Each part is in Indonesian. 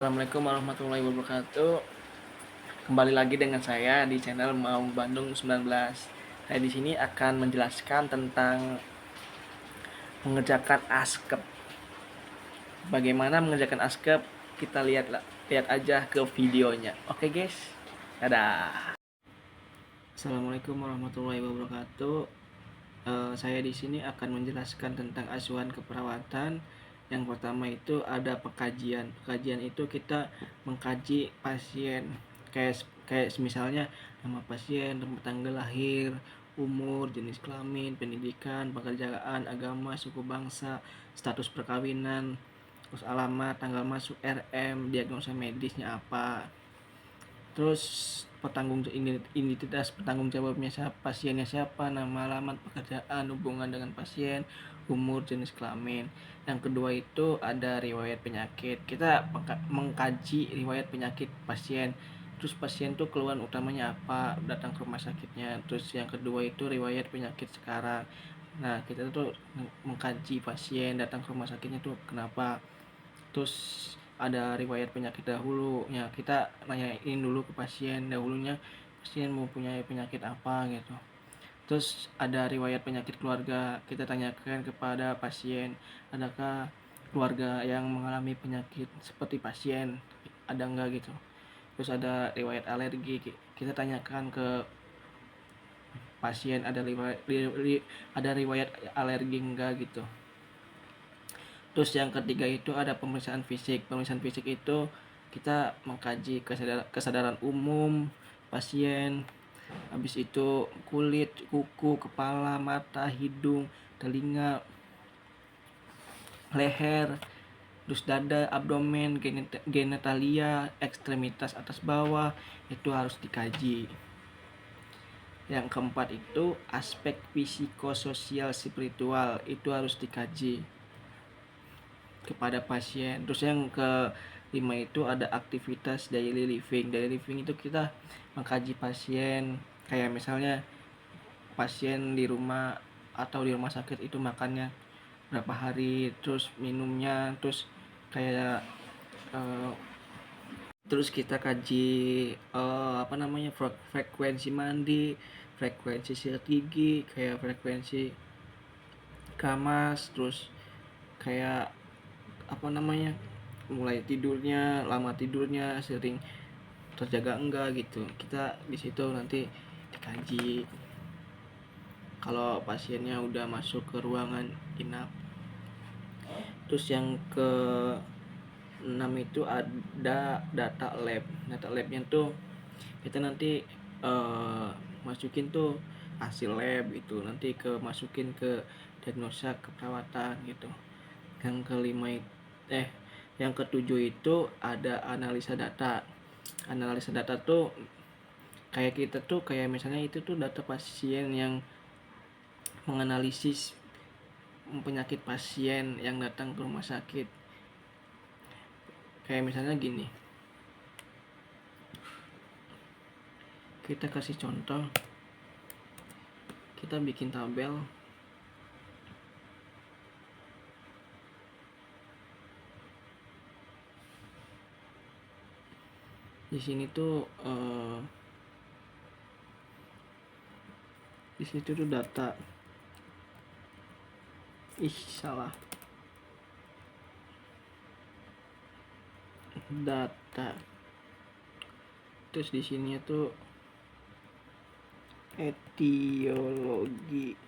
Assalamualaikum warahmatullahi wabarakatuh. Kembali lagi dengan saya di channel Mau Bandung 19. Saya di sini akan menjelaskan tentang mengerjakan askep. Bagaimana mengerjakan askep? Kita lihat aja ke videonya. Oke, guys. Dadah. Assalamualaikum warahmatullahi wabarakatuh. Saya di sini akan menjelaskan tentang asuhan keperawatan. Yang pertama itu ada pengkajian. Pengkajian itu kita mengkaji pasien, kayak misalnya nama pasien, tempat tanggal lahir, umur, jenis kelamin, pendidikan, pekerjaan, agama, suku bangsa, status perkawinan, terus alamat, tanggal masuk RM, diagnosa medisnya apa, terus identitas petanggung jawabnya siapa, pasiennya siapa, nama, alamat, pekerjaan, hubungan dengan pasien, umur, jenis kelamin. Yang kedua itu ada riwayat penyakit. Kita mengkaji riwayat penyakit pasien, terus pasien tuh keluhan utamanya apa, datang ke rumah sakitnya. Terus yang kedua itu riwayat penyakit sekarang. Nah, kita tuh mengkaji pasien datang ke rumah sakitnya tuh kenapa. Terus ada riwayat penyakit dahulu ya, kita nanyain dulu ke pasien dahulunya, pasien mau punya penyakit apa gitu. Terus ada riwayat penyakit keluarga, kita tanyakan kepada pasien, adakah keluarga yang mengalami penyakit seperti pasien, ada enggak gitu. Terus ada riwayat alergi, kita tanyakan ke pasien ada riwayat alergi enggak gitu. Terus yang ketiga itu ada pemeriksaan fisik. Pemeriksaan fisik itu kita mengkaji kesadaran umum pasien, habis itu kulit, kuku, kepala, mata, hidung, telinga, leher, terus dada, abdomen, genitalia, ekstremitas atas bawah, itu harus dikaji. Yang keempat itu aspek psikososial spiritual, itu harus dikaji kepada pasien. Terus yang kelima itu ada aktivitas daily living. Daily living itu kita mengkaji pasien, kayak misalnya pasien di rumah atau di rumah sakit itu makannya berapa hari, terus minumnya, terus kayak terus kita kaji frekuensi mandi, frekuensi sikat gigi, kayak frekuensi kramas, terus kayak mulai tidurnya, lama tidurnya, sering terjaga enggak gitu. Kita di situ nanti dikaji kalau pasiennya udah masuk ke ruangan inap. Terus yang ke 6 itu ada data lab. Data labnya tuh kita nanti masukin tuh hasil lab itu, nanti masukin ke diagnosa keperawatan gitu. Yang kelima yang ketujuh itu ada analisa data. Analisa data tuh kayak kita tuh kayak misalnya itu tuh data pasien yang menganalisis penyakit pasien yang datang ke rumah sakit. Kayak misalnya gini, kita kasih contoh, kita bikin tabel. Di sini tuh di situ tuh data. Salah. Data. Terus di sini tuh etiologi.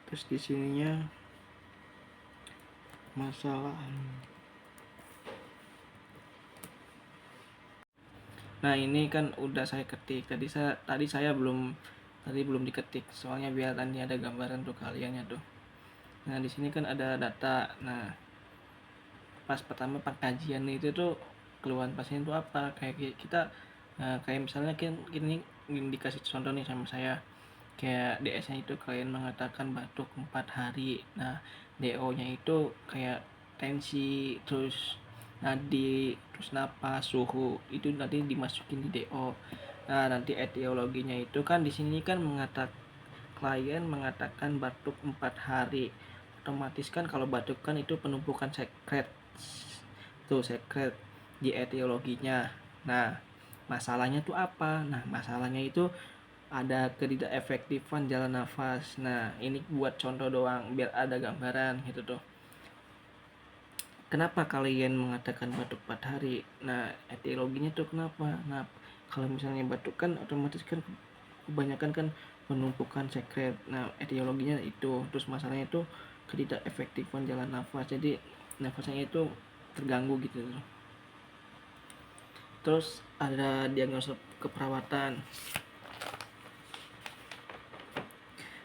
Terus di sininya masalah. Nah, ini kan udah saya ketik. Tadi saya belum diketik. Soalnya biar nanti ada gambaran tuh kaliannya tuh. Nah, di sini kan ada data. Nah, pas pertama pengkajian itu tuh keluhan pasien itu apa? Kayak kita kayak misalnya gini dikasih contoh nih sama saya. Kayak DS-nya itu kalian mengatakan batuk 4 hari. Nah, DO-nya itu kayak tensi, terus nadi, terus napas, suhu. Itu nanti dimasukin di DO. Nah, nanti etiologinya itu kan di sini kan klien mengatakan batuk 4 hari. Otomatis kan kalau batuk kan itu penumpukan sekret. tuh secret di etiologinya. Nah, masalahnya tuh apa? Nah, masalahnya itu ada ketidakefektifan jalan nafas. Nah, ini buat contoh doang biar ada gambaran gitu tuh. Kenapa kalian mengatakan batuk 4 hari? Nah, etiologinya tuh kenapa? Nah, kalau misalnya batuk kan otomatis kan kebanyakan kan penumpukan sekret. Nah, etiologinya itu. Terus masalahnya itu ketidakefektifan jalan nafas. Jadi nafasnya itu terganggu gitu. Terus ada diagnosa keperawatan.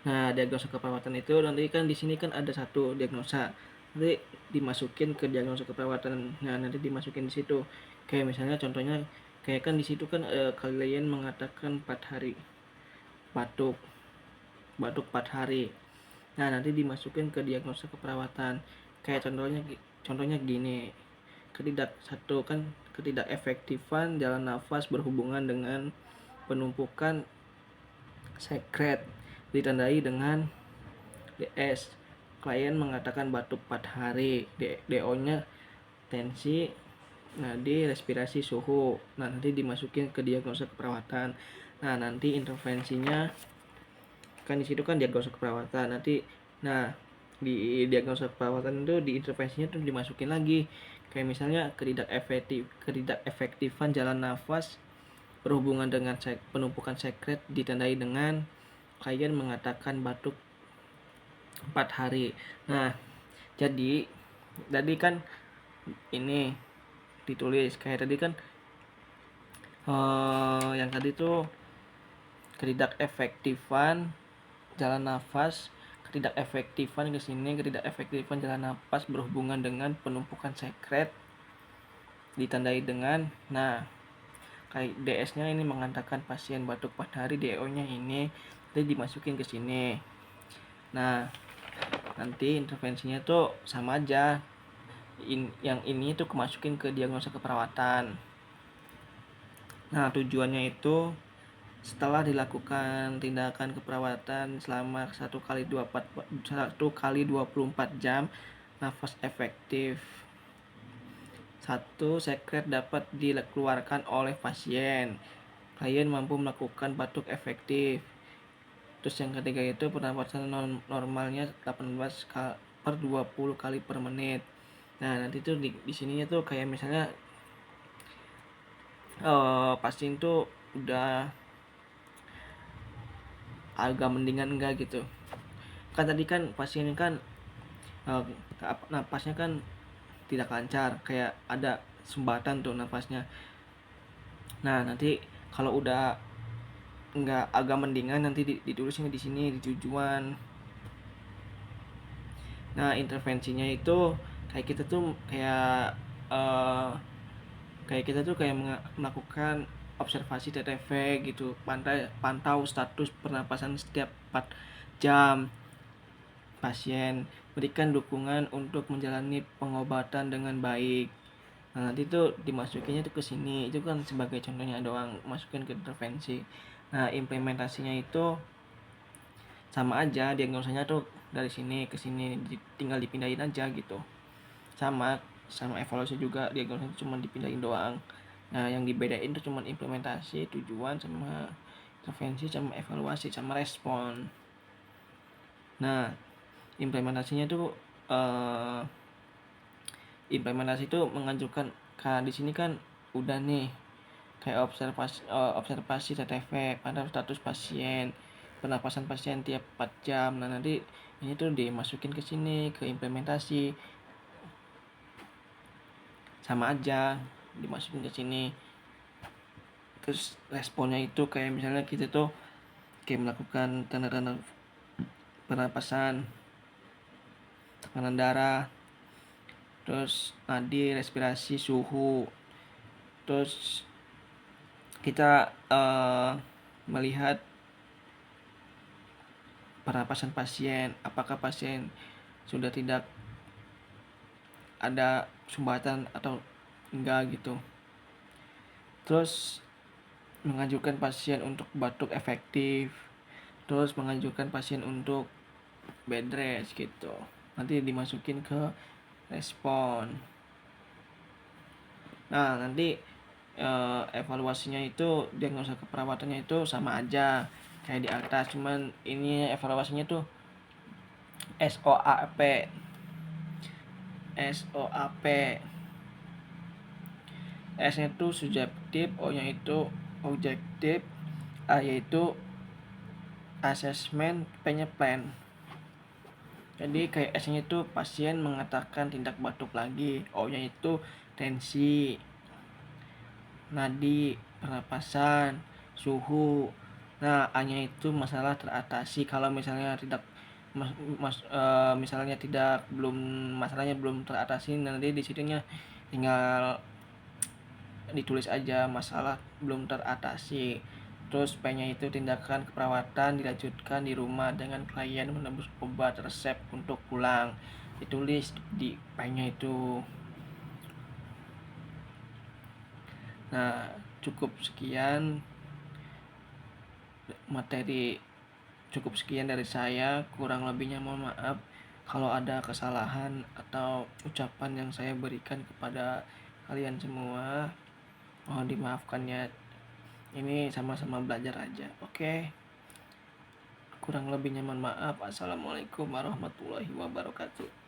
Nah, diagnosa keperawatan itu nanti kan di sini kan ada satu diagnosa. Nanti dimasukin ke diagnosa keperawatan. Nah, nanti dimasukin di situ. Kayak misalnya contohnya kayak kan di situ kan kalian mengatakan 4 hari batuk. Batuk 4 hari. Nah, nanti dimasukin ke diagnosa keperawatan. Kayak contohnya gini. Ketidakefektifan jalan nafas berhubungan dengan penumpukan sekret ditandai dengan DS. Klien mengatakan batuk 4 hari. DO-nya tensi, nadi, respirasi, suhu. Nah, nanti dimasukin ke diagnosa keperawatan. Nah, nanti intervensinya kan di situ kan diagnosa keperawatan. Nanti di diagnosa keperawatan itu di intervensinya tuh dimasukin lagi. Kayak misalnya ketidakefektifan jalan nafas berhubungan dengan penumpukan sekret ditandai dengan klien mengatakan batuk 4 hari. Nah, jadi tadi kan ini ditulis kayak tadi kan yang tadi tuh ketidakefektifan jalan nafas, ketidakefektifan ke sini, ketidakefektifan jalan nafas berhubungan dengan penumpukan sekret ditandai dengan kayak DS-nya ini mengatakan pasien batuk 4 hari, DO-nya ini nanti dimasukin ke sini. Nah, nanti intervensinya tuh sama aja. Yang ini tuh kemasukin ke diagnosa keperawatan. Nah, tujuannya itu setelah dilakukan tindakan keperawatan selama 1 kali 24 jam, nafas efektif. 1. Sekret dapat dikeluarkan oleh pasien. Klien mampu melakukan batuk efektif. Terus yang ketiga itu pernapasan normalnya 18/20 kali per menit. Nah, nanti tuh di sininya tuh kayak misalnya pasien tuh udah agak mendingan enggak gitu. Kan tadi kan pasien kan napasnya kan tidak lancar, kayak ada sumbatan tuh napasnya. Nah, nanti kalau udah enggak agak mendingan nanti ditulisnya di sini di tujuan. Nah, intervensinya itu kayak kita tuh kayak melakukan observasi TTV gitu, pantau status pernapasan setiap 4 jam pasien, berikan dukungan untuk menjalani pengobatan dengan baik. Nah, nanti tuh dimasukinnya tuh ke sini, itu kan sebagai contohnya doang, masukin ke intervensi. Nah, implementasinya itu sama aja, diagnosanya tuh dari sini ke sini, tinggal dipindahin aja gitu. Sama evaluasi juga, diagnosanya cuma dipindahin doang. Nah, yang dibedain tuh cuma implementasi, tujuan, sama intervensi, sama evaluasi, sama respon. Nah, implementasinya tuh implementasi itu mengajukan di sini kan udah nih kayak observasi TTV pada status pasien, pernapasan pasien tiap 4 jam. Nah, nanti ini tuh dimasukin ke sini ke implementasi. Sama aja dimasukin ke sini. Terus responnya itu kayak misalnya kita tuh kayak melakukan tanda-tanda pernapasan, tekanan darah, terus nadi, respirasi, suhu. Terus kita melihat pernapasan pasien, apakah pasien sudah tidak ada sumbatan atau enggak gitu. Terus mengajukan pasien untuk batuk efektif, terus mengajukan pasien untuk bed rest gitu. Nanti dimasukin ke respon. Nah, nanti evaluasinya itu diagnosa keperawatannya itu sama aja kayak di atas, cuman ini evaluasinya tuh SOAP. SOAP. S-nya itu subjektif, O-nya itu objektif, A yaitu assessment, P-nya plan. Jadi kayak S-nya itu pasien mengatakan tindak batuk lagi, O-nya itu tensi, nadi, pernapasan, suhu. Nah, A-nya itu masalah teratasi. Kalau misalnya tidak misalnya tidak belum masalahnya belum teratasi, nanti di situnya tinggal ditulis aja masalah belum teratasi. Terus P-nya itu tindakan keperawatan dilanjutkan di rumah dengan klien menebus obat resep untuk pulang. Ditulis di P-nya itu. Nah, cukup sekian materi, cukup sekian dari saya. Kurang lebihnya mohon maaf kalau ada kesalahan atau ucapan yang saya berikan kepada kalian semua. Mohon dimaafkannya. Ini sama-sama belajar aja. Oke. Kurang lebihnya mohon maaf. Assalamualaikum warahmatullahi wabarakatuh.